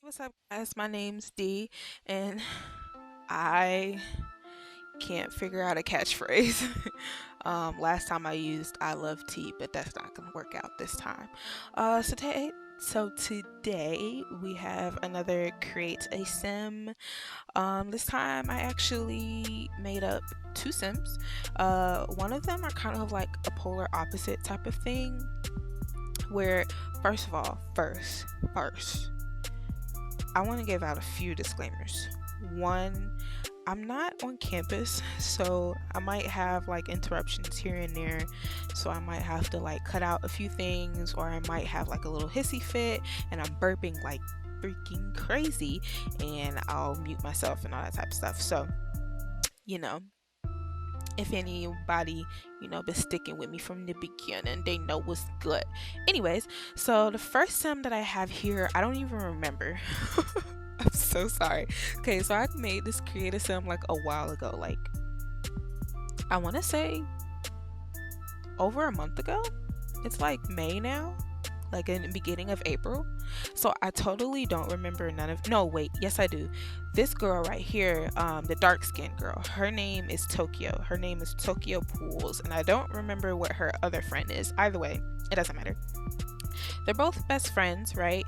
What's up, guys? My name's Dee, and I can't figure out a catchphrase. Last time I used "I love tea," but that's not gonna work out this time. So today we have another create a sim. This time I actually made up two sims. One of them are kind of like a polar opposite type of thing, where first of all, first I want to give out a few disclaimers. One, I'm not on campus, so I might have like interruptions here and there. So I might have to like cut out a few things, or I might have like a little hissy fit and I'm burping like freaking crazy, and I'll mute myself and all that type of stuff. So, you know, if anybody, been sticking with me from the beginning, they know what's good. Anyways, so the first sim that I have here, I don't even remember. I'm so sorry. Okay, so I made this creative sim like a while ago, like I want to say over a month ago. It's like May now, like in the beginning of April. So I totally don't remember none of. No, wait, yes I do. This girl right here, the dark skinned girl, her name is Tokyo. Her name is Tokyo Pools, and I don't remember what her other friend is. Either way, it doesn't matter. They're both best friends, right?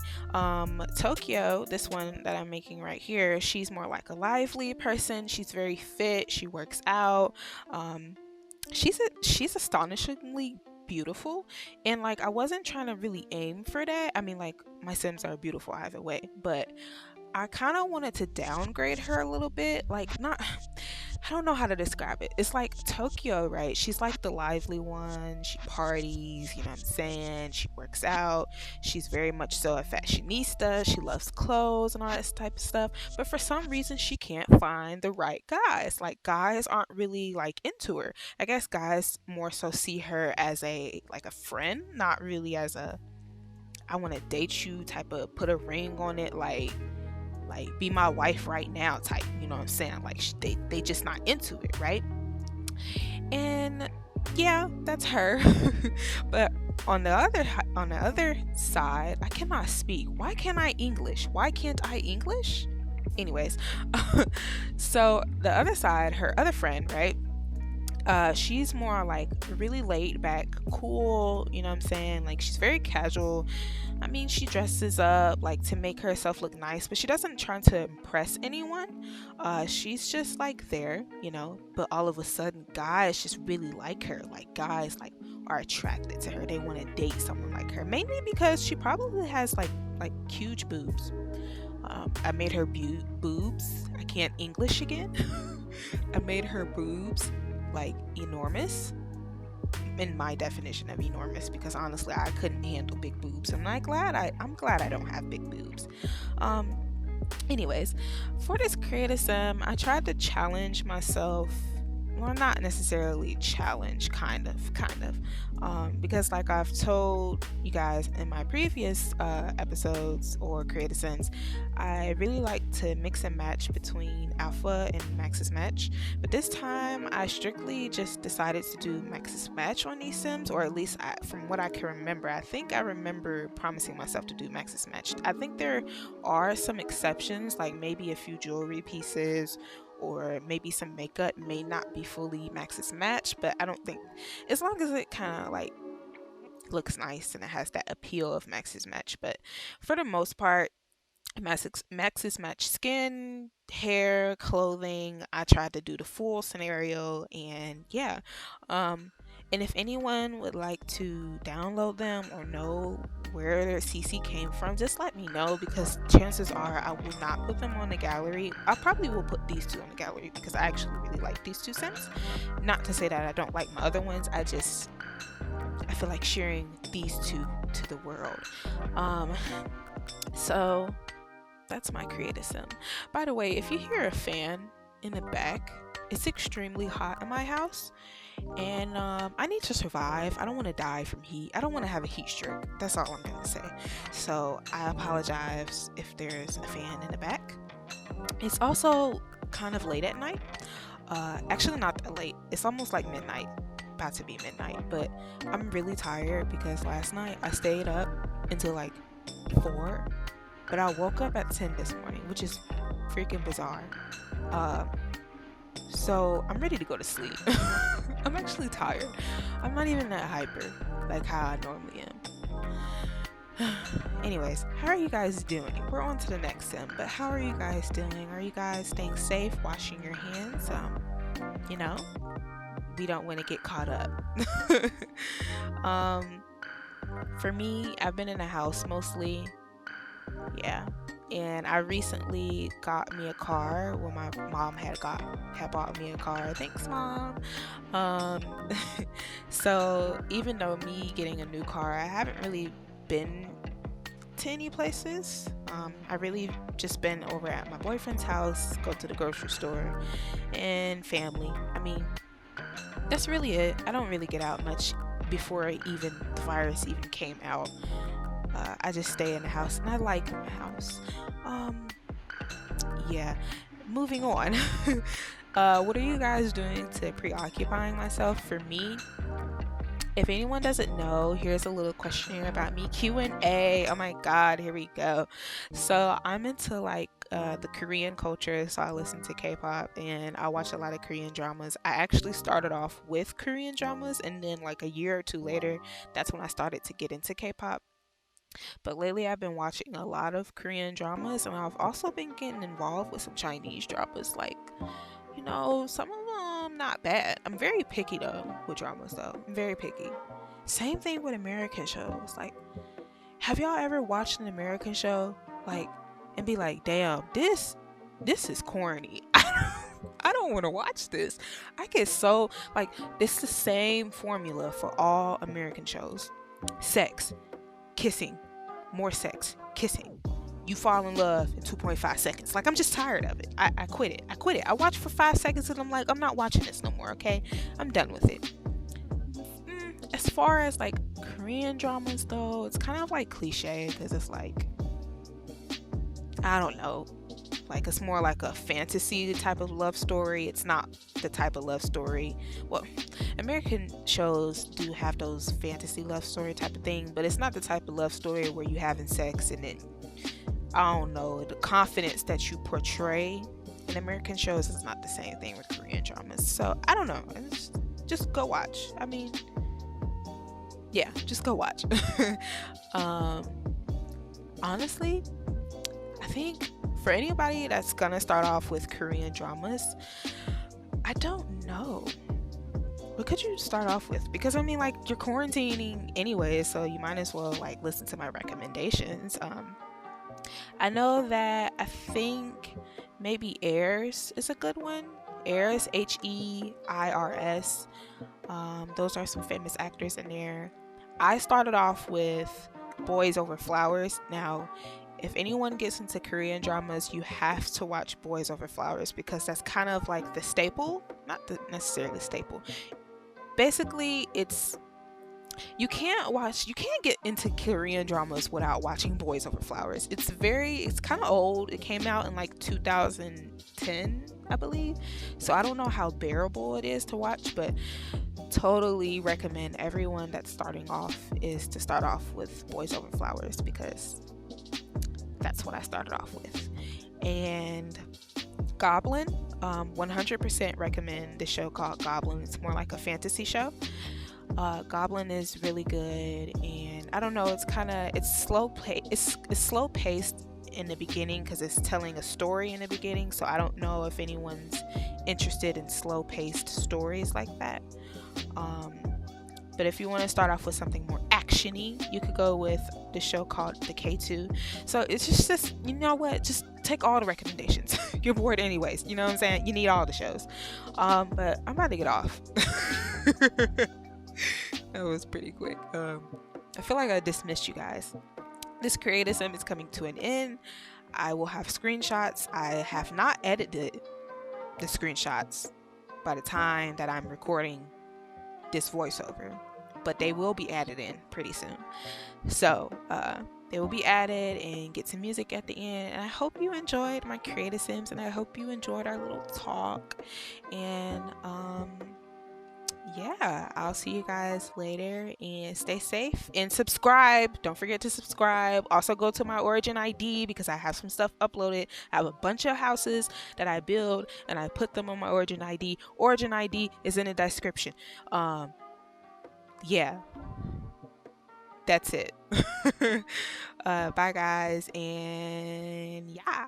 Tokyo, this one that I'm making right here, she's more like a lively person. She's very fit. She works out. Um, she's astonishingly beautiful, and like I wasn't trying to really aim for that. I mean, like my Sims are beautiful either way, but I kind of wanted to downgrade her a little bit. Like, not, I don't know how to describe it. It's like Tokyo, right? She's like the lively one. She parties, you know what I'm saying? She works out. She's very much so a fashionista. She loves clothes and all that type of stuff. But for some reason, she can't find the right guys. Like, guys aren't really like into her. I guess guys more so see her as a friend, not really as a I want to date you type of put a ring on it, like be my wife right now type, you know what I'm saying? Like they just not into it, right? And yeah, that's her. But on the other side, I cannot speak. Why can't I English? Why can't I English? Anyways, so the other side, her other friend, right? She's more like really laid back, cool, you know what I'm saying? Like she's very casual. I mean, she dresses up like to make herself look nice, but she doesn't try to impress anyone. She's just like there, but all of a sudden guys just really like her. Like guys like are attracted to her. They want to date someone like her. Mainly because she probably has like huge boobs. I made her boobs. I can't English again. I made her boobs like enormous in my definition of enormous, because honestly I couldn't handle big boobs. I'm glad I don't have big boobs. Um Anyways, for this creative sim, I tried to challenge myself. Well, not necessarily challenge, kind of, because like I've told you guys in my previous episodes or creative sims, I really like to mix and match between alpha and max's match. But this time I strictly just decided to do max's match on these sims, or at least from what I can remember, I think I remember promising myself to do max's match. I think there are some exceptions, like maybe a few jewelry pieces or maybe some makeup may not be fully max's match, but I don't think, as long as it kind of like looks nice and it has that appeal of max's match. But for the most part, max's match skin, hair, clothing, I tried to do the full scenario, and yeah. And if anyone would like to download them or know where their CC came from, just let me know, because chances are I will not put them on the gallery. I probably will put these two on the gallery because I actually really like these two sims. Not to say that I don't like my other ones, I feel like sharing these two to the world. Um so that's my creative sim. By the way, if you hear a fan in the back, it's extremely hot in my house, and I need to survive. I don't want to die from heat. I don't want to have a heat stroke. That's all I'm gonna say. So I apologize if there's a fan in the back. It's also kind of late at night. Actually, not that late. It's almost like midnight, about to be midnight. But I'm really tired because last night I stayed up until like 4, but I woke up at 10 this morning, which is freaking bizarre. Um, so I'm ready to go to sleep. I'm actually tired. I'm not even that hyper like how I normally am. Anyways, how are you guys doing? We're on to the next sim, but how are you guys doing? Are you guys staying safe, washing your hands? You know, we don't want to get caught up. um, for me, I've been in the house mostly. Yeah. And I recently got me a car. Well, my mom had bought me a car. Thanks, mom. Um, so even though me getting a new car, I haven't really been to any places. I really just been over at my boyfriend's house, go to the grocery store, and family. I mean, that's really it. I don't really get out much before even the virus even came out. I just stay in the house, and I like my house. Yeah. Moving on. What are you guys doing to preoccupying myself? For me, if anyone doesn't know, here's a little questionnaire about me. Q&A. Oh my god, here we go. So I'm into like the Korean culture, so I listen to K-pop and I watch a lot of Korean dramas. I actually started off with Korean dramas, and then like a year or two later, that's when I started to get into K-pop. But lately I've been watching a lot of Korean dramas, and I've also been getting involved with some Chinese dramas. Like, some of them not bad. I'm very picky though with dramas though. I'm very picky. Same thing with American shows. Like, have y'all ever watched an American show like and be like, damn, this is corny. I don't want to watch this. I get so like it's the same formula for all American shows. Sex, kissing, more sex, kissing. You fall in love in 2.5 seconds. Like, I'm just tired of it. I quit it. I watch for 5 seconds and I'm like, I'm not watching this no more, okay? I'm done with it. As far as like Korean dramas though, it's kind of like cliche because it's like, I don't know. Like, it's more like a fantasy type of love story. It's not the type of love story. Well, American shows do have those fantasy love story type of thing, but it's not the type of love story where you having sex and then, I don't know, the confidence that you portray in American shows is not the same thing with Korean dramas. So, I don't know. Just go watch. I mean, yeah, just go watch. Honestly, I think for anybody that's gonna start off with Korean dramas, I don't know. What could you start off with? Because I mean, like, you're quarantining anyway, so you might as well like listen to my recommendations. I know that I think maybe Heirs is a good one. Heirs, Heirs. Those are some famous actors in there. I started off with Boys Over Flowers. Now, if anyone gets into Korean dramas, you have to watch Boys Over Flowers because that's kind of like the staple, not the necessarily staple. Basically, you can't get into Korean dramas without watching Boys Over Flowers. It's kind of old. It came out in like 2010, I believe. So I don't know how bearable it is to watch, but totally recommend everyone that's starting off is to start off with Boys Over Flowers because that's what I started off with. And Goblin, 100% recommend the show called Goblin. It's more like a fantasy show. Goblin is really good, and I don't know, it's slow paced in the beginning because it's telling a story in the beginning, so I don't know if anyone's interested in slow paced stories like that. But if you want to start off with something more actiony, you could go with the show called The K2. So it's just you know what, just take all the recommendations. You're bored anyways, you know what I'm saying? You need all the shows. But I'm about to get off. That was pretty quick. I feel like I dismissed you guys. This creative sim is coming to an end. I will have screenshots. I have not edited the screenshots by the time that I'm recording this voiceover, but they will be added in pretty soon. So they will be added and get some music at the end. And I hope you enjoyed my creative sims, and I hope you enjoyed our little talk. And yeah, I'll see you guys later and stay safe and subscribe. Don't forget to subscribe. Also, go to my Origin ID because I have some stuff uploaded. I have a bunch of houses that I build and I put them on my Origin ID. Origin ID is in the description. Yeah, that's it. Bye, guys, and yeah.